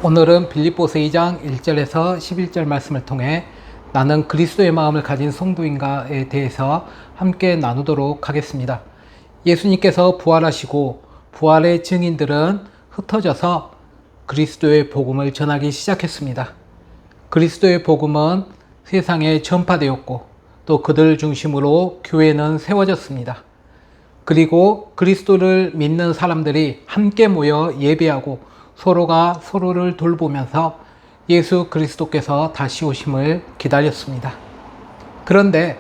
오늘은 빌립보서 2장 1절에서 11절 말씀을 통해 나는 그리스도의 마음을 가진 성도인가에 대해서 함께 나누도록 하겠습니다. 예수님께서 부활하시고 부활의 증인들은 흩어져서 그리스도의 복음을 전하기 시작했습니다. 그리스도의 복음은 세상에 전파되었고 또 그들 중심으로 교회는 세워졌습니다. 그리고 그리스도를 믿는 사람들이 함께 모여 예배하고 서로가 서로를 돌보면서 예수 그리스도께서 다시 오심을 기다렸습니다. 그런데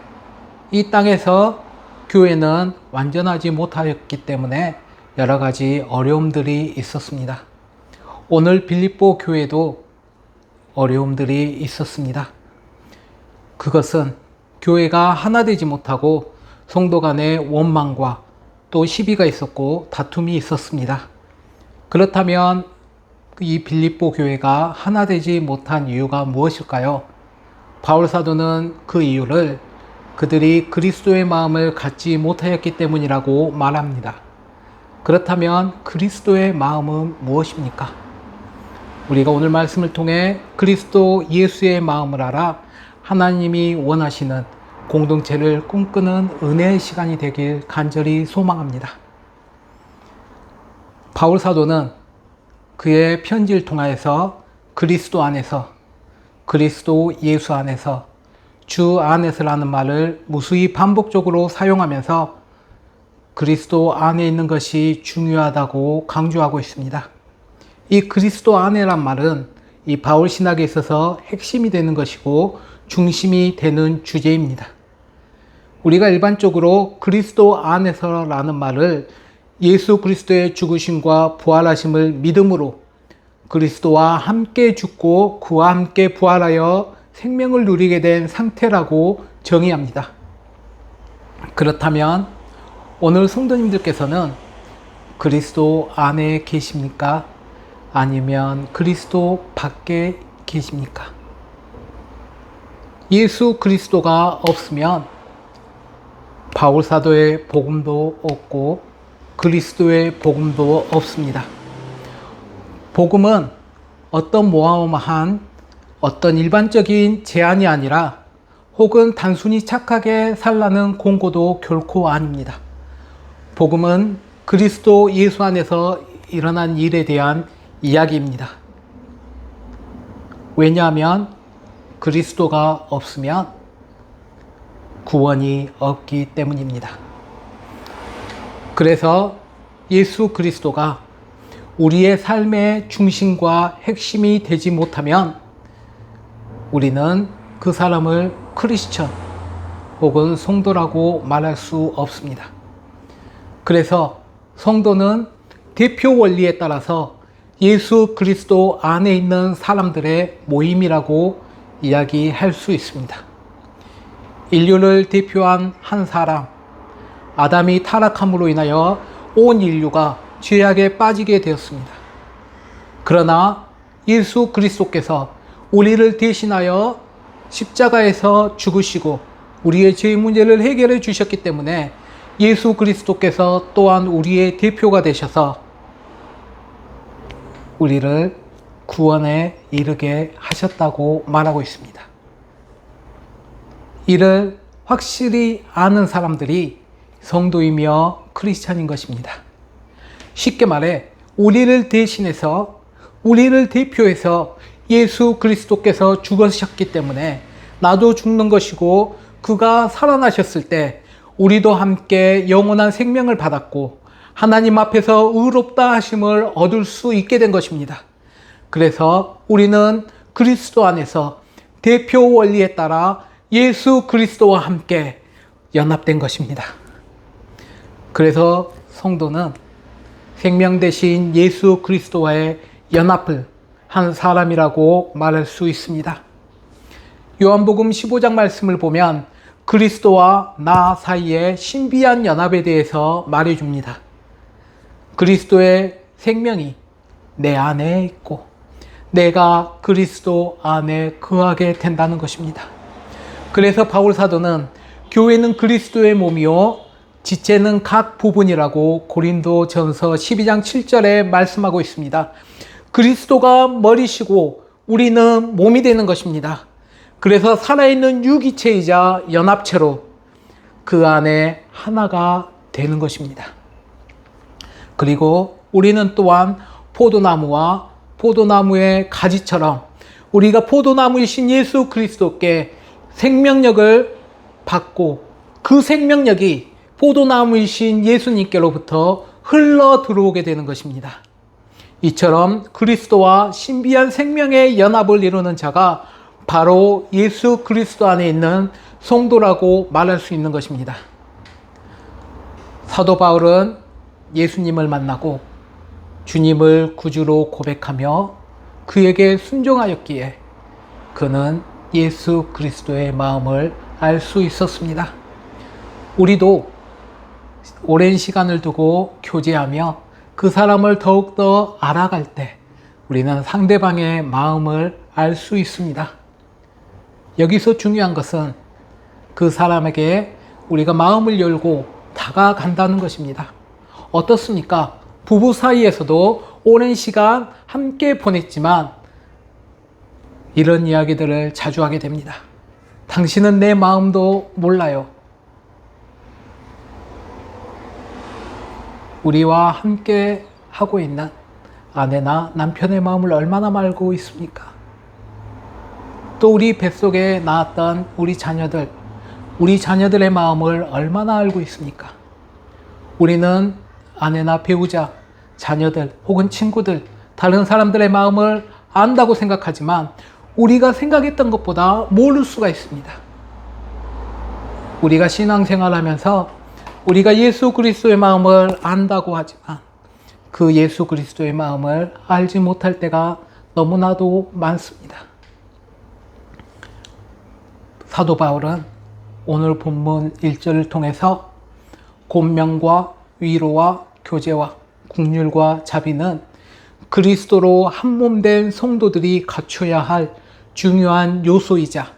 이 땅에서 교회는 완전하지 못하였기 때문에 여러 가지 어려움들이 있었습니다. 오늘 빌립보 교회도 어려움들이 있었습니다. 그것은 교회가 하나 되지 못하고 성도 간의 원망과 또 시비가 있었고 다툼이 있었습니다. 그렇다면 이 빌립보 교회가 하나 되지 못한 이유가 무엇일까요? 바울 사도는 그 이유를 그들이 그리스도의 마음을 갖지 못하였기 때문이라고 말합니다. 그렇다면 그리스도의 마음은 무엇입니까? 우리가 오늘 말씀을 통해 그리스도 예수의 마음을 알아 하나님이 원하시는 공동체를 꿈꾸는 은혜의 시간이 되길 간절히 소망합니다. 바울 사도는 그의 편지를 통하여서 그리스도 안에서, 그리스도 예수 안에서, 주 안에서라는 말을 무수히 반복적으로 사용하면서 그리스도 안에 있는 것이 중요하다고 강조하고 있습니다. 이 그리스도 안에란 말은 이 바울 신학에 있어서 핵심이 되는 것이고 중심이 되는 주제입니다. 우리가 일반적으로 그리스도 안에서라는 말을 예수 그리스도의 죽으심과 부활하심을 믿음으로 그리스도와 함께 죽고 그와 함께 부활하여 생명을 누리게 된 상태라고 정의합니다. 그렇다면 오늘 성도님들께서는 그리스도 안에 계십니까? 아니면 그리스도 밖에 계십니까? 예수 그리스도가 없으면 바울 사도의 복음도 없고 그리스도의 복음도 없습니다. 복음은 어떤 모호한 어떤 일반적인 제안이 아니라 혹은 단순히 착하게 살라는 공고도 결코 아닙니다. 복음은 그리스도 예수 안에서 일어난 일에 대한 이야기입니다. 왜냐하면 그리스도가 없으면 구원이 없기 때문입니다. 그래서 예수 그리스도가 우리의 삶의 중심과 핵심이 되지 못하면 우리는 그 사람을 크리스천 혹은 성도라고 말할 수 없습니다. 그래서 성도는 대표 원리에 따라서 예수 그리스도 안에 있는 사람들의 모임이라고 이야기할 수 있습니다. 인류를 대표한 한 사람, 아담이 타락함으로 인하여 온 인류가 죄악에 빠지게 되었습니다. 그러나 예수 그리스도께서 우리를 대신하여 십자가에서 죽으시고 우리의 죄 문제를 해결해 주셨기 때문에 예수 그리스도께서 또한 우리의 대표가 되셔서 우리를 구원에 이르게 하셨다고 말하고 있습니다. 이를 확실히 아는 사람들이 성도이며 크리스찬인 것입니다. 쉽게 말해 우리를 대신해서 우리를 대표해서 예수 그리스도께서 죽으셨기 때문에 나도 죽는 것이고 그가 살아나셨을 때 우리도 함께 영원한 생명을 받았고 하나님 앞에서 의롭다 하심을 얻을 수 있게 된 것입니다. 그래서 우리는 그리스도 안에서 대표 원리에 따라 예수 그리스도와 함께 연합된 것입니다. 그래서 성도는 생명 대신 예수 그리스도와의 연합을 한 사람이라고 말할 수 있습니다. 요한복음 15장 말씀을 보면 그리스도와 나 사이의 신비한 연합에 대해서 말해줍니다. 그리스도의 생명이 내 안에 있고 내가 그리스도 안에 거하게 된다는 것입니다. 그래서 바울 사도는 교회는 그리스도의 몸이요 지체는 각 부분이라고 고린도전서 12장 7절에 말씀하고 있습니다. 그리스도가 머리시고 우리는 몸이 되는 것입니다. 그래서 살아있는 유기체이자 연합체로 그 안에 하나가 되는 것입니다. 그리고 우리는 또한 포도나무와 포도나무의 가지처럼 우리가 포도나무이신 예수 그리스도께 생명력을 받고 그 생명력이 포도나무이신 예수님께로부터 흘러 들어오게 되는 것입니다. 이처럼 그리스도와 신비한 생명의 연합을 이루는 자가 바로 예수 그리스도 안에 있는 성도라고 말할 수 있는 것입니다. 사도 바울은 예수님을 만나고 주님을 구주로 고백하며 그에게 순종하였기에 그는 예수 그리스도의 마음을 알 수 있었습니다. 우리도 오랜 시간을 두고 교제하며 그 사람을 더욱더 알아갈 때 우리는 상대방의 마음을 알 수 있습니다. 여기서 중요한 것은 그 사람에게 우리가 마음을 열고 다가간다는 것입니다. 어떻습니까? 부부 사이에서도 오랜 시간 함께 보냈지만 이런 이야기들을 자주 하게 됩니다. 당신은 내 마음도 몰라요. 우리와 함께 하고 있는 아내나 남편의 마음을 얼마나 알고 있습니까? 또 우리 뱃속에 낳았던 우리 자녀들의 마음을 얼마나 알고 있습니까? 우리는 아내나 배우자, 자녀들 혹은 친구들, 다른 사람들의 마음을 안다고 생각하지만 우리가 생각했던 것보다 모를 수가 있습니다. 우리가 신앙생활하면서 우리가 예수 그리스도의 마음을 안다고 하지만 그 예수 그리스도의 마음을 알지 못할 때가 너무나도 많습니다. 사도 바울은 오늘 본문 1절을 통해서 권면과 위로와 교제와 긍휼과 자비는 그리스도로 한 몸 된 성도들이 갖춰야 할 중요한 요소이자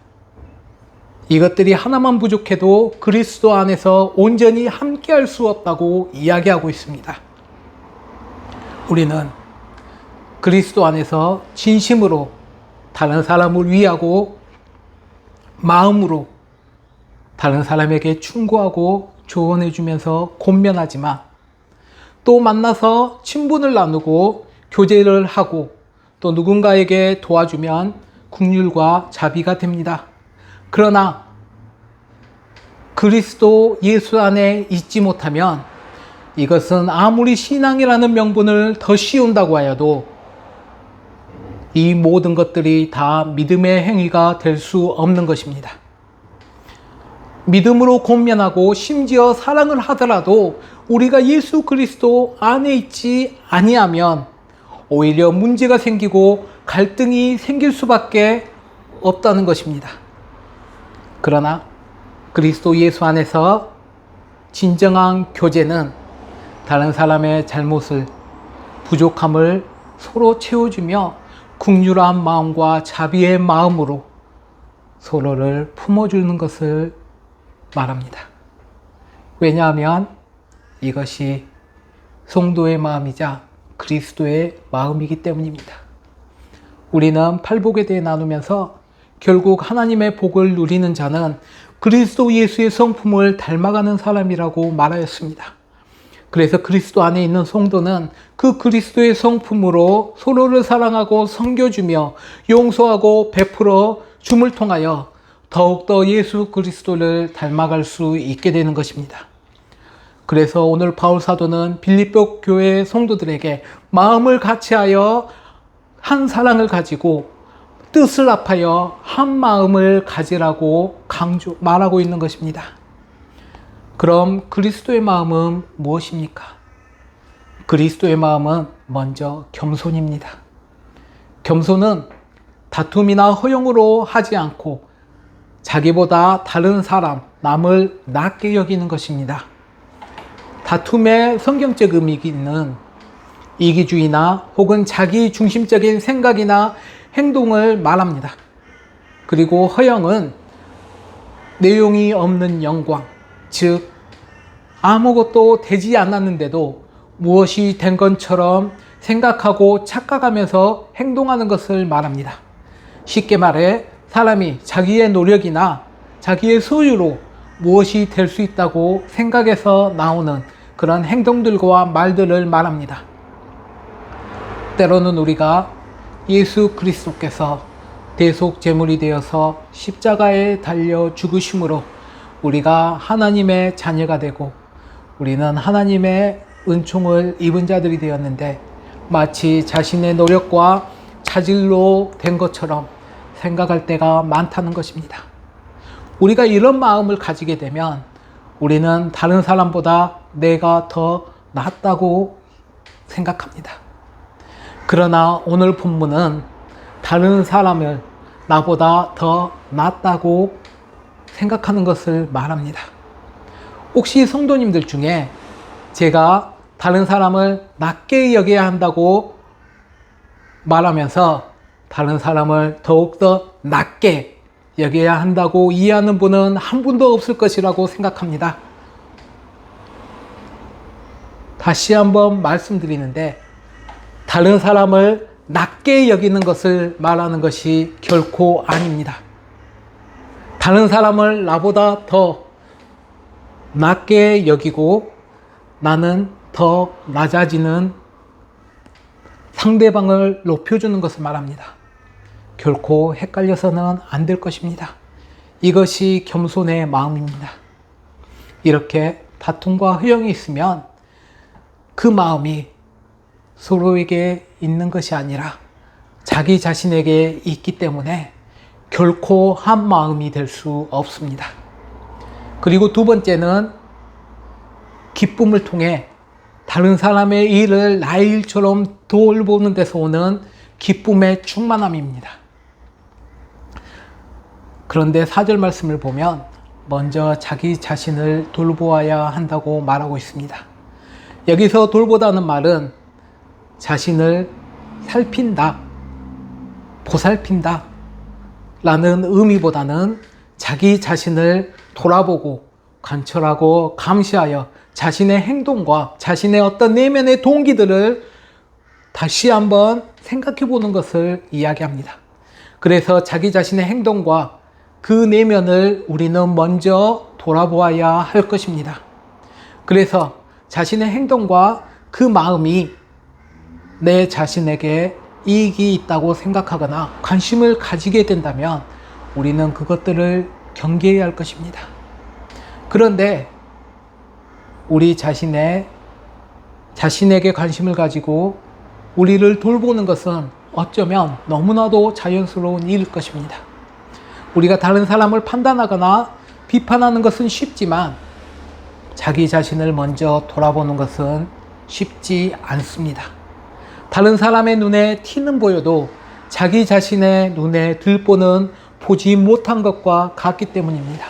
이것들이 하나만 부족해도 그리스도 안에서 온전히 함께할 수 없다고 이야기하고 있습니다. 우리는 그리스도 안에서 진심으로 다른 사람을 위하고 마음으로 다른 사람에게 충고하고 조언해 주면서 권면하지만 또 만나서 친분을 나누고 교제를 하고 또 누군가에게 도와주면 긍휼과 자비가 됩니다. 그러나 그리스도 예수 안에 있지 못하면 이것은 아무리 신앙이라는 명분을 더 씌운다고 하여도 이 모든 것들이 다 믿음의 행위가 될 수 없는 것입니다. 믿음으로 권면하고 심지어 사랑을 하더라도 우리가 예수 그리스도 안에 있지 아니하면 오히려 문제가 생기고 갈등이 생길 수밖에 없다는 것입니다. 그러나 그리스도 예수 안에서 진정한 교제는 다른 사람의 잘못을, 부족함을 서로 채워주며 긍휼한 마음과 자비의 마음으로 서로를 품어주는 것을 말합니다. 왜냐하면 이것이 성도의 마음이자 그리스도의 마음이기 때문입니다. 우리는 팔복에 대해 나누면서 결국 하나님의 복을 누리는 자는 그리스도 예수의 성품을 닮아가는 사람이라고 말하였습니다. 그래서 그리스도 안에 있는 성도는 그 그리스도의 성품으로 서로를 사랑하고 섬겨주며 용서하고 베풀어 줌을 통하여 더욱더 예수 그리스도를 닮아갈 수 있게 되는 것입니다. 그래서 오늘 바울 사도는 빌립보 교회 성도들에게 마음을 같이하여 한 사랑을 가지고 뜻을 합하여 한 마음을 가지라고 말하고 있는 것입니다. 그럼 그리스도의 마음은 무엇입니까? 그리스도의 마음은 먼저 겸손입니다. 겸손은 다툼이나 허용으로 하지 않고 자기보다 다른 사람, 남을 낮게 여기는 것입니다. 다툼의 성경적 의미는 이기주의나 혹은 자기 중심적인 생각이나 행동을 말합니다. 그리고 허영은 내용이 없는 영광, 즉 아무것도 되지 않았는데도 무엇이 된 것처럼 생각하고 착각하면서 행동하는 것을 말합니다. 쉽게 말해 사람이 자기의 노력이나 자기의 소유로 무엇이 될 수 있다고 생각해서 나오는 그런 행동들과 말들을 말합니다. 때로는 우리가 예수 그리스도께서 대속 제물이 되어서 십자가에 달려 죽으심으로 우리가 하나님의 자녀가 되고 우리는 하나님의 은총을 입은 자들이 되었는데 마치 자신의 노력과 자질로 된 것처럼 생각할 때가 많다는 것입니다. 우리가 이런 마음을 가지게 되면 우리는 다른 사람보다 내가 더 낫다고 생각합니다. 그러나 오늘 본문은 다른 사람을 나보다 더 낫다고 생각하는 것을 말합니다. 혹시 성도님들 중에 제가 다른 사람을 낮게 여겨야 한다고 말하면서 다른 사람을 더욱더 낮게 여겨야 한다고 이해하는 분은 한 분도 없을 것이라고 생각합니다. 다시 한번 말씀드리는데 다른 사람을 낮게 여기는 것을 말하는 것이 결코 아닙니다. 다른 사람을 나보다 더 낮게 여기고 나는 더 낮아지는 상대방을 높여주는 것을 말합니다. 결코 헷갈려서는 안 될 것입니다. 이것이 겸손의 마음입니다. 이렇게 다툼과 허영이 있으면 그 마음이 서로에게 있는 것이 아니라 자기 자신에게 있기 때문에 결코 한 마음이 될 수 없습니다. 그리고 두 번째는 기쁨을 통해 다른 사람의 일을 나의 일처럼 돌보는 데서 오는 기쁨의 충만함입니다. 그런데 4절 말씀을 보면 먼저 자기 자신을 돌보아야 한다고 말하고 있습니다. 여기서 돌보다는 말은 자신을 살핀다, 보살핀다 라는 의미보다는 자기 자신을 돌아보고 관찰하고 감시하여 자신의 행동과 자신의 어떤 내면의 동기들을 다시 한번 생각해 보는 것을 이야기합니다. 그래서 자기 자신의 행동과 그 내면을 우리는 먼저 돌아보아야 할 것입니다. 그래서 자신의 행동과 그 마음이 내 자신에게 이익이 있다고 생각하거나 관심을 가지게 된다면 우리는 그것들을 경계해야 할 것입니다. 그런데 우리 자신에게 관심을 가지고 우리를 돌보는 것은 어쩌면 너무나도 자연스러운 일일 것입니다. 우리가 다른 사람을 판단하거나 비판하는 것은 쉽지만 자기 자신을 먼저 돌아보는 것은 쉽지 않습니다. 다른 사람의 눈에 티는 보여도 자기 자신의 눈에 들보는 보지 못한 것과 같기 때문입니다.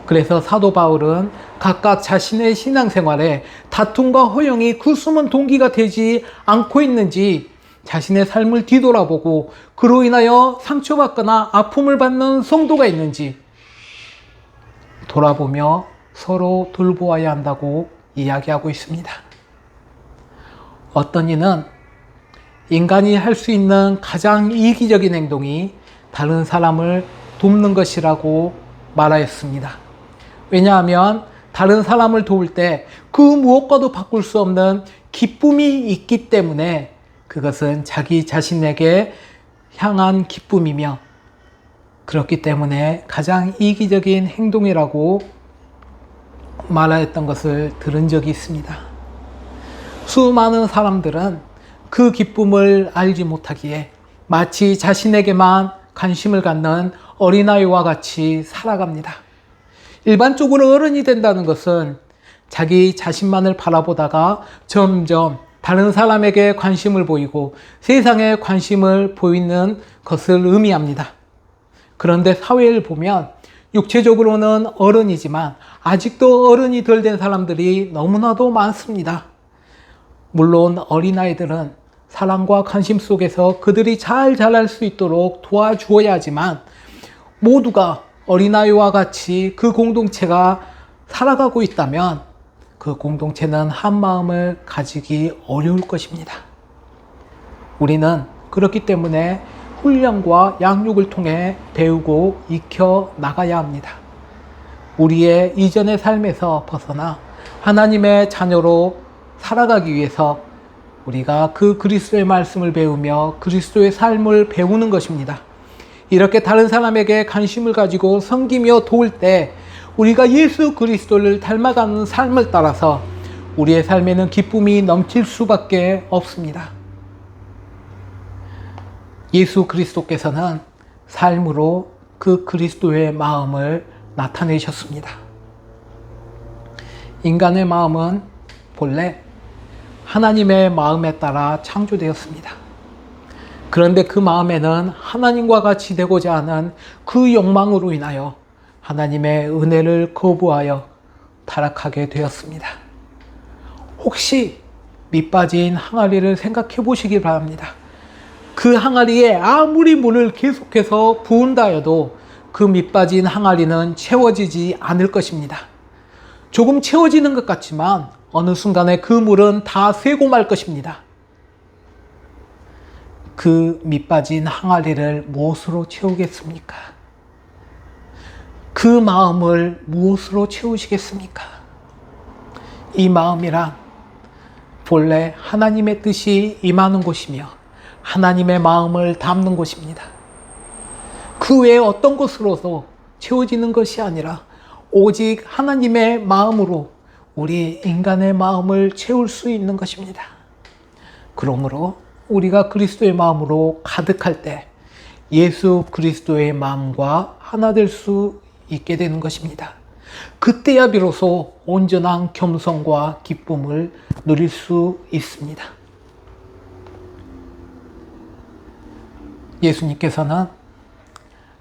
그래서 사도 바울은 각각 자신의 신앙생활에 다툼과 허영이 그 숨은 동기가 되지 않고 있는지 자신의 삶을 뒤돌아보고 그로 인하여 상처받거나 아픔을 받는 성도가 있는지 돌아보며 서로 돌보아야 한다고 이야기하고 있습니다. 어떤 이는 인간이 할 수 있는 가장 이기적인 행동이 다른 사람을 돕는 것이라고 말하였습니다. 왜냐하면 다른 사람을 도울 때 그 무엇과도 바꿀 수 없는 기쁨이 있기 때문에 그것은 자기 자신에게 향한 기쁨이며 그렇기 때문에 가장 이기적인 행동이라고 말하였던 것을 들은 적이 있습니다. 수많은 사람들은 그 기쁨을 알지 못하기에 마치 자신에게만 관심을 갖는 어린아이와 같이 살아갑니다. 일반적으로 어른이 된다는 것은 자기 자신만을 바라보다가 점점 다른 사람에게 관심을 보이고 세상에 관심을 보이는 것을 의미합니다. 그런데 사회를 보면 육체적으로는 어른이지만 아직도 어른이 덜 된 사람들이 너무나도 많습니다. 물론 어린아이들은 사랑과 관심 속에서 그들이 잘 자랄 수 있도록 도와주어야 하지만 모두가 어린아이와 같이 그 공동체가 살아가고 있다면 그 공동체는 한 마음을 가지기 어려울 것입니다. 우리는 그렇기 때문에 훈련과 양육을 통해 배우고 익혀 나가야 합니다. 우리의 이전의 삶에서 벗어나 하나님의 자녀로 살아가기 위해서 우리가 그 그리스도의 말씀을 배우며 그리스도의 삶을 배우는 것입니다. 이렇게 다른 사람에게 관심을 가지고 섬기며 도울 때 우리가 예수 그리스도를 닮아가는 삶을 따라서 우리의 삶에는 기쁨이 넘칠 수밖에 없습니다. 예수 그리스도께서는 삶으로 그 그리스도의 마음을 나타내셨습니다. 인간의 마음은 본래 하나님의 마음에 따라 창조되었습니다. 그런데 그 마음에는 하나님과 같이 되고자 하는 그 욕망으로 인하여 하나님의 은혜를 거부하여 타락하게 되었습니다. 혹시 밑빠진 항아리를 생각해 보시기 바랍니다. 그 항아리에 아무리 물을 계속해서 부은다 해도 그 밑빠진 항아리는 채워지지 않을 것입니다. 조금 채워지는 것 같지만 어느 순간에 그 물은 다 새고 말 것입니다. 그 밑빠진 항아리를 무엇으로 채우겠습니까? 그 마음을 무엇으로 채우시겠습니까? 이 마음이란 본래 하나님의 뜻이 임하는 곳이며 하나님의 마음을 담는 곳입니다. 그 외에 어떤 것으로도 채워지는 것이 아니라 오직 하나님의 마음으로 우리 인간의 마음을 채울 수 있는 것입니다. 그러므로 우리가 그리스도의 마음으로 가득할 때 예수 그리스도의 마음과 하나 될 수 있게 되는 것입니다. 그때야 비로소 온전한 겸손과 기쁨을 누릴 수 있습니다. 예수님께서는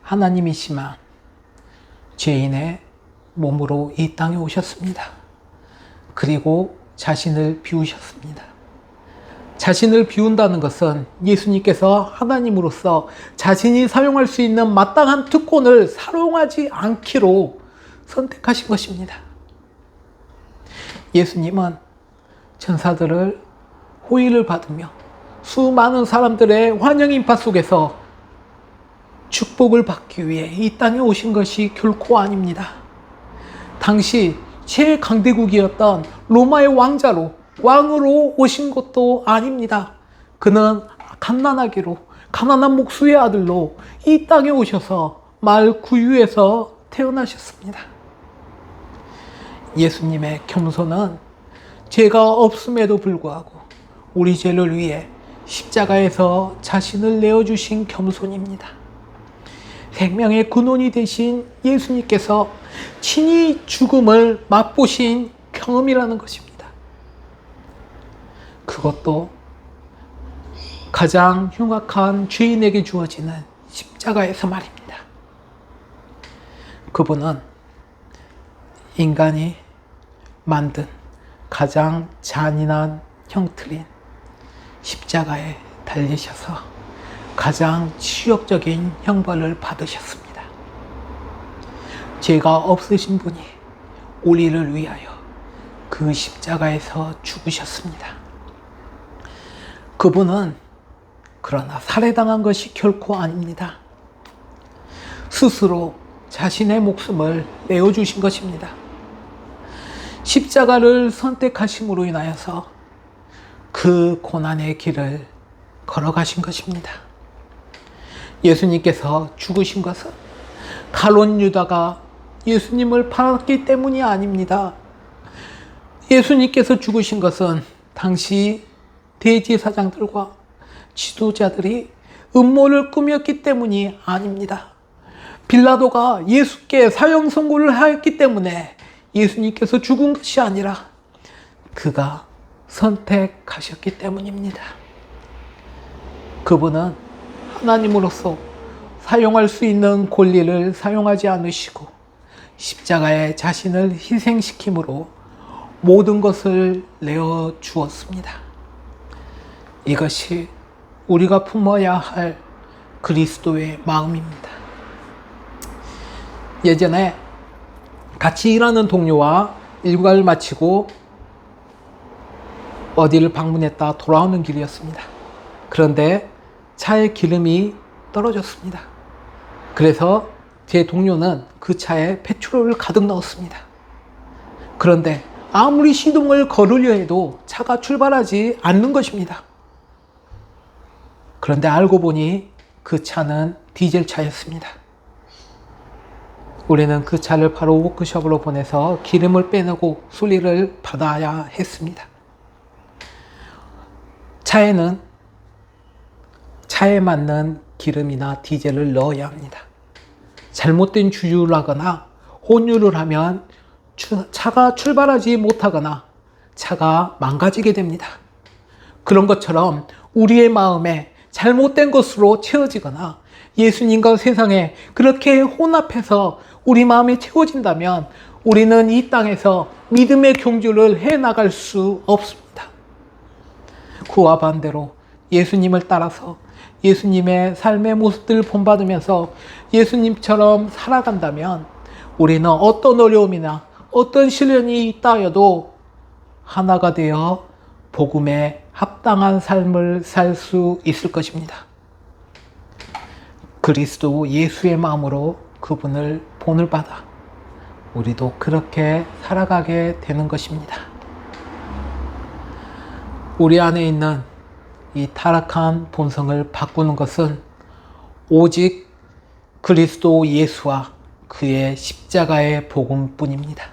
하나님이시만 죄인의 몸으로 이 땅에 오셨습니다. 그리고 자신을 비우셨습니다. 자신을 비운다는 것은 예수님께서 하나님으로서 자신이 사용할 수 있는 마땅한 특권을 사용하지 않기로 선택하신 것입니다. 예수님은 천사들을 호의를 받으며 수많은 사람들의 환영 인파 속에서 축복을 받기 위해 이 땅에 오신 것이 결코 아닙니다. 당시 최강대국이었던 로마의 왕으로 오신 것도 아닙니다. 그는 가난한 목수의 아들로 이 땅에 오셔서 말 구유에서 태어나셨습니다. 예수님의 겸손은 죄가 없음에도 불구하고 우리 죄를 위해 십자가에서 자신을 내어주신 겸손입니다. 생명의 근원이 되신 예수님께서 친히 죽음을 맛보신 경험이라는 것입니다. 그것도 가장 흉악한 죄인에게 주어지는 십자가에서 말입니다. 그분은 인간이 만든 가장 잔인한 형틀인 십자가에 달리셔서 가장 치욕적인 형벌을 받으셨습니다. 죄가 없으신 분이 우리를 위하여 그 십자가에서 죽으셨습니다. 그분은 그러나 살해당한 것이 결코 아닙니다. 스스로 자신의 목숨을 내어주신 것입니다. 십자가를 선택하심으로 인하여서 그 고난의 길을 걸어가신 것입니다. 예수님께서 죽으신 것은 가룟 유다가 예수님을 팔았기 때문이 아닙니다. 예수님께서 죽으신 것은 당시 대제사장들과 지도자들이 음모를 꾸몄기 때문이 아닙니다. 빌라도가 예수께 사형 선고를 하였기 때문에 예수님께서 죽은 것이 아니라 그가 선택하셨기 때문입니다. 그분은 하나님으로서 사용할 수 있는 권리를 사용하지 않으시고 십자가에 자신을 희생시킴으로 모든 것을 내어 주었습니다. 이것이 우리가 품어야 할 그리스도의 마음입니다. 예전에 같이 일하는 동료와 일과를 마치고 어디를 방문했다 돌아오는 길이었습니다. 그런데 차에 기름이 떨어졌습니다. 그래서 제 동료는 그 차에 페트롤을 가득 넣었습니다. 그런데 아무리 시동을 걸으려 해도 차가 출발하지 않는 것입니다. 그런데 알고 보니 그 차는 디젤 차였습니다. 우리는 그 차를 바로 워크숍으로 보내서 기름을 빼내고 수리를 받아야 했습니다. 차에는 차에 맞는 기름이나 디젤을 넣어야 합니다. 잘못된 주유를 하거나 혼유를 하면 차가 출발하지 못하거나 차가 망가지게 됩니다. 그런 것처럼 우리의 마음에 잘못된 것으로 채워지거나 예수님과 세상에 그렇게 혼합해서 우리 마음에 채워진다면 우리는 이 땅에서 믿음의 경주를 해나갈 수 없습니다. 그와 반대로 예수님을 따라서 예수님의 삶의 모습들을 본받으면서 예수님처럼 살아간다면 우리는 어떤 어려움이나 어떤 시련이 있다 해도 하나가 되어 복음에 합당한 삶을 살 수 있을 것입니다. 그리스도 예수의 마음으로 그분을 본을 받아 우리도 그렇게 살아가게 되는 것입니다. 우리 안에 있는 이 타락한 본성을 바꾸는 것은 오직 그리스도 예수와 그의 십자가의 복음뿐입니다.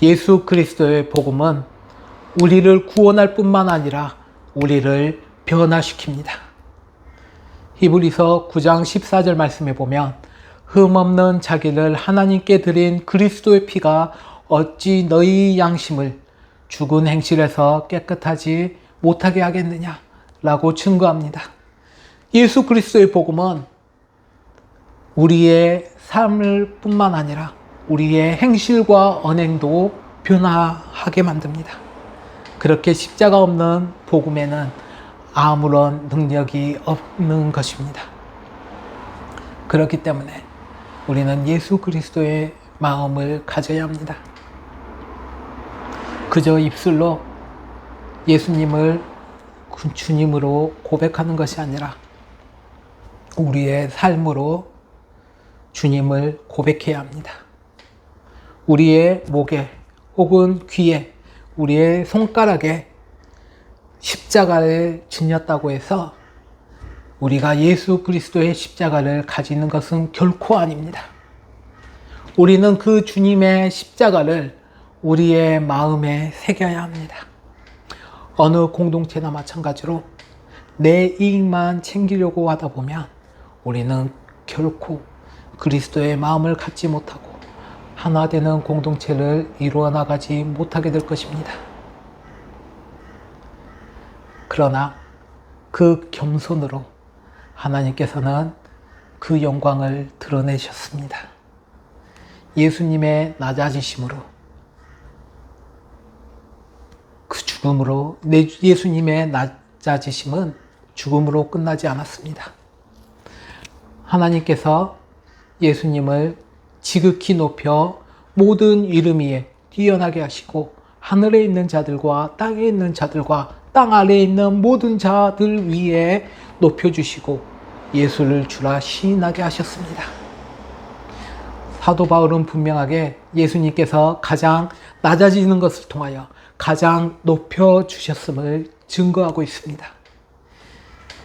예수 그리스도의 복음은 우리를 구원할 뿐만 아니라 우리를 변화시킵니다. 히브리서 9장 14절 말씀에 보면 흠없는 자기를 하나님께 드린 그리스도의 피가 어찌 너희 양심을 죽은 행실에서 깨끗하지 못하게 하겠느냐 라고 증거합니다. 예수 그리스도의 복음은 우리의 삶을 뿐만 아니라 우리의 행실과 언행도 변화하게 만듭니다. 그렇게 십자가 없는 복음에는 아무런 능력이 없는 것입니다. 그렇기 때문에 우리는 예수 그리스도의 마음을 가져야 합니다. 그저 입술로 예수님을 주님으로 고백하는 것이 아니라 우리의 삶으로 주님을 고백해야 합니다. 우리의 목에 혹은 귀에 우리의 손가락에 십자가를 지녔다고 해서 우리가 예수 그리스도의 십자가를 가지는 것은 결코 아닙니다. 우리는 그 주님의 십자가를 우리의 마음에 새겨야 합니다. 어느 공동체나 마찬가지로 내 이익만 챙기려고 하다 보면 우리는 결코 그리스도의 마음을 갖지 못하고 하나 되는 공동체를 이루어 나가지 못하게 될 것입니다. 그러나 그 겸손으로 하나님께서는 그 영광을 드러내셨습니다. 예수님의 낮아지심으로 그 죽음으로 예수님의 낮아지심은 죽음으로 끝나지 않았습니다. 하나님께서 예수님을 지극히 높여 모든 이름 위에 뛰어나게 하시고 하늘에 있는 자들과 땅에 있는 자들과 땅 아래에 있는 모든 자들 위에 높여주시고 예수를 주라 시인하게 하셨습니다. 사도 바울은 분명하게 예수님께서 가장 낮아지는 것을 통하여 가장 높여주셨음을 증거하고 있습니다.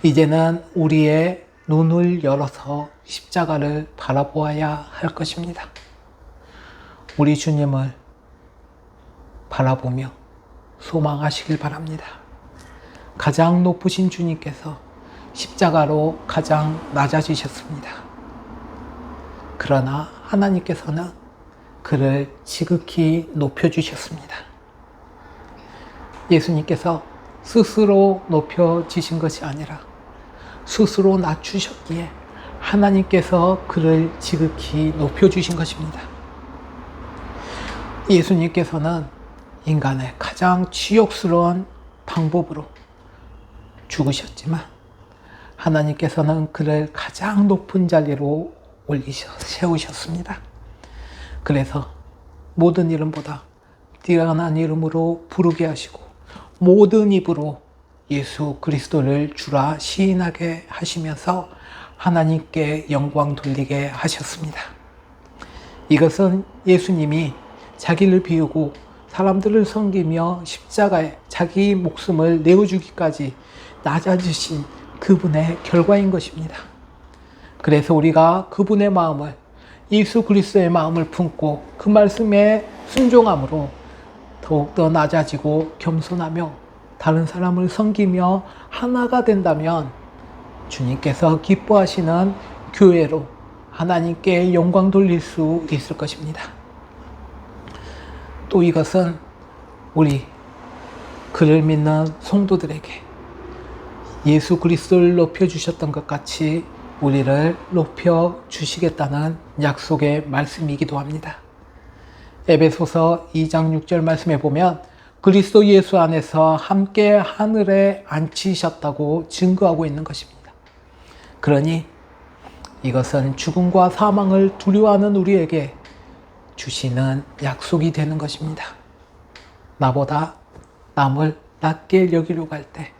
이제는 우리의 눈을 열어서 십자가를 바라보아야 할 것입니다. 우리 주님을 바라보며 소망하시길 바랍니다. 가장 높으신 주님께서 십자가로 가장 낮아지셨습니다. 그러나 하나님께서는 그를 지극히 높여주셨습니다. 예수님께서 스스로 높여지신 것이 아니라 스스로 낮추셨기에 하나님께서 그를 지극히 높여주신 것입니다. 예수님께서는 인간의 가장 치욕스러운 방법으로 죽으셨지만 하나님께서는 그를 가장 높은 자리로 세우셨습니다. 그래서 모든 이름보다 뛰어난 이름으로 부르게 하시고 모든 입으로 예수 그리스도를 주라 시인하게 하시면서 하나님께 영광 돌리게 하셨습니다. 이것은 예수님이 자기를 비우고 사람들을 섬기며 십자가에 자기 목숨을 내어주기까지 낮아지신 그분의 결과인 것입니다. 그래서 우리가 그분의 마음을, 예수 그리스도의 마음을 품고 그 말씀에 순종함으로 더욱더 낮아지고 겸손하며 다른 사람을 섬기며 하나가 된다면 주님께서 기뻐하시는 교회로 하나님께 영광 돌릴 수 있을 것입니다. 또 이것은 우리 그를 믿는 성도들에게 예수 그리스도를 높여주셨던 것 같이 우리를 높여주시겠다는 약속의 말씀이기도 합니다. 에베소서 2장 6절 말씀에 보면 그리스도 예수 안에서 함께 하늘에 앉히셨다고 증거하고 있는 것입니다. 그러니 이것은 죽음과 사망을 두려워하는 우리에게 주시는 약속이 되는 것입니다. 나보다 남을 낮게 여기려고 할 때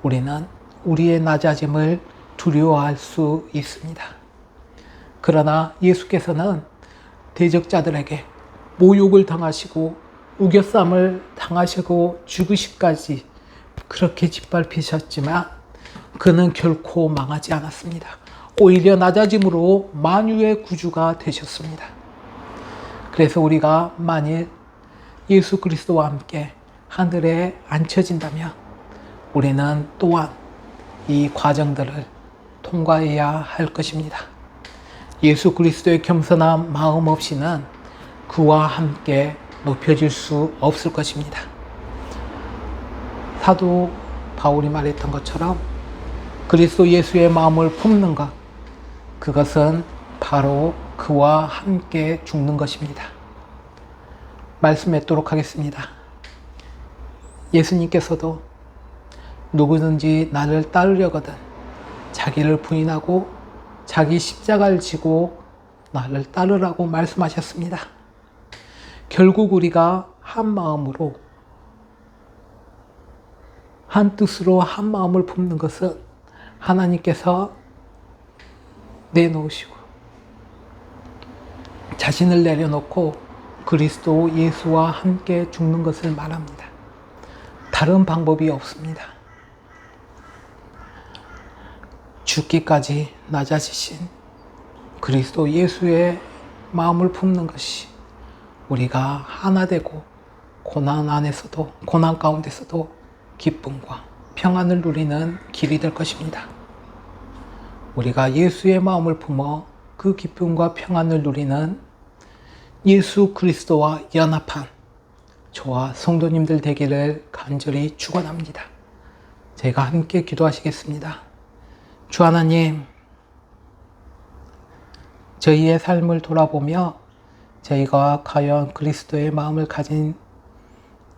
우리는 우리의 낮아짐을 두려워할 수 있습니다. 그러나 예수께서는 대적자들에게 모욕을 당하시고 우겨쌈을 당하시고 죽으시기까지 그렇게 짓밟히셨지만 그는 결코 망하지 않았습니다. 오히려 낮아짐으로 만유의 구주가 되셨습니다. 그래서 우리가 만일 예수 그리스도와 함께 하늘에 앉혀진다면 우리는 또한 이 과정들을 통과해야 할 것입니다. 예수 그리스도의 겸손한 마음 없이는 그와 함께 높여질 수 없을 것입니다. 사도 바울이 말했던 것처럼 그리스도 예수의 마음을 품는 것, 그것은 바로 그와 함께 죽는 것입니다. 말씀 맺도록 하겠습니다. 예수님께서도 누구든지 나를 따르려거든 자기를 부인하고 자기 십자가를 지고 나를 따르라고 말씀하셨습니다. 결국 우리가 한 마음으로 한 뜻으로 한 마음을 품는 것은 하나님께서 내놓으시고 자신을 내려놓고 그리스도 예수와 함께 죽는 것을 말합니다. 다른 방법이 없습니다. 죽기까지 낮아지신 그리스도 예수의 마음을 품는 것이 우리가 하나 되고 고난 안에서도, 고난 가운데서도 기쁨과 평안을 누리는 길이 될 것입니다. 우리가 예수의 마음을 품어 그 기쁨과 평안을 누리는 예수 그리스도와 연합한 저와 성도님들 되기를 간절히 축원합니다. 제가 함께 기도하시겠습니다. 주 하나님, 저희의 삶을 돌아보며 저희가 과연 그리스도의 마음을 가진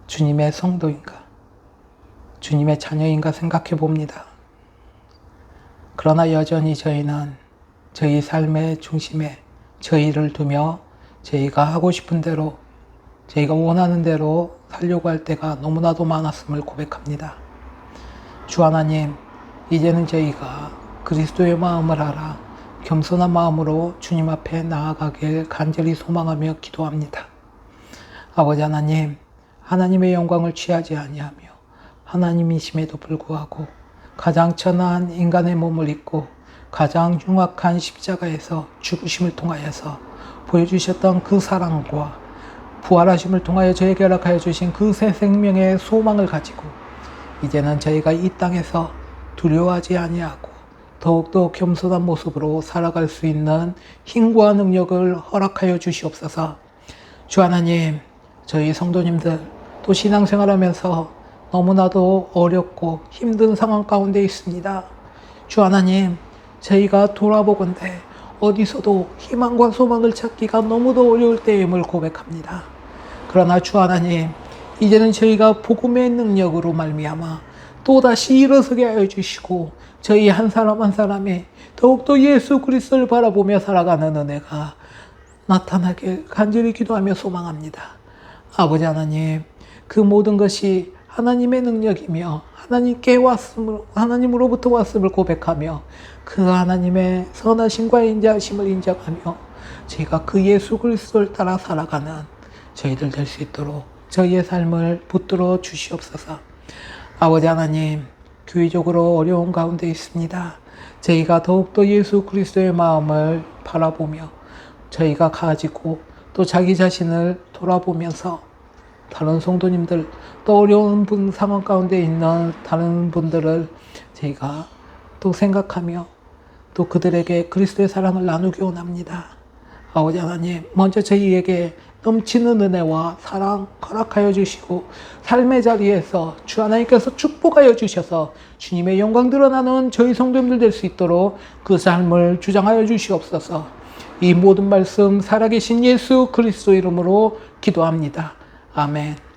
주님의 성도인가, 주님의 자녀인가 생각해 봅니다. 그러나 여전히 저희는 저희 삶의 중심에 저희를 두며 저희가 하고 싶은 대로, 저희가 원하는 대로 살려고 할 때가 너무나도 많았음을 고백합니다. 주 하나님, 이제는 저희가 그리스도의 마음을 알아 겸손한 마음으로 주님 앞에 나아가길 간절히 소망하며 기도합니다. 아버지 하나님, 하나님의 영광을 취하지 아니하며 하나님이심에도 불구하고 가장 천한 인간의 몸을 입고 가장 흉악한 십자가에서 죽으심을 통하여서 보여주셨던 그 사랑과 부활하심을 통하여 저에게 허락하여 주신 그 새 생명의 소망을 가지고 이제는 저희가 이 땅에서 두려워하지 아니하고 더욱더 겸손한 모습으로 살아갈 수 있는 힘과 능력을 허락하여 주시옵소서. 주 하나님, 저희 성도님들 또 신앙생활하면서 너무나도 어렵고 힘든 상황 가운데 있습니다. 주 하나님, 저희가 돌아보건대 어디서도 희망과 소망을 찾기가 너무도 어려울 때임을 고백합니다. 그러나 주 하나님, 이제는 저희가 복음의 능력으로 말미암아 또다시 일어서게 하여 주시고 저희 한 사람 한 사람이 더욱더 예수 그리스도를 바라보며 살아가는 은혜가 나타나길 간절히 기도하며 소망합니다. 아버지 하나님, 그 모든 것이 하나님의 능력이며 하나님으로부터 왔음을 고백하며 그 하나님의 선하심과 인자하심을 인정하며 저희가 그 예수 그리스도를 따라 살아가는 저희들 될 수 있도록 저희의 삶을 붙들어 주시옵소서. 아버지 하나님, 교회적으로 어려운 가운데 있습니다. 저희가 더욱더 예수 그리스도의 마음을 바라보며 저희가 가지고 또 자기 자신을 돌아보면서 다른 성도님들, 또 어려운 상황 가운데 있는 다른 분들을 저희가 또 생각하며 또 그들에게 그리스도의 사랑을 나누기 원합니다. 아버지 하나님, 먼저 저희에게 넘치는 은혜와 사랑 허락하여 주시고 삶의 자리에서 주 하나님께서 축복하여 주셔서 주님의 영광 드러나는 저희 성도님들 될 수 있도록 그 삶을 주장하여 주시옵소서. 이 모든 말씀 살아계신 예수 그리스도 이름으로 기도합니다. 아멘.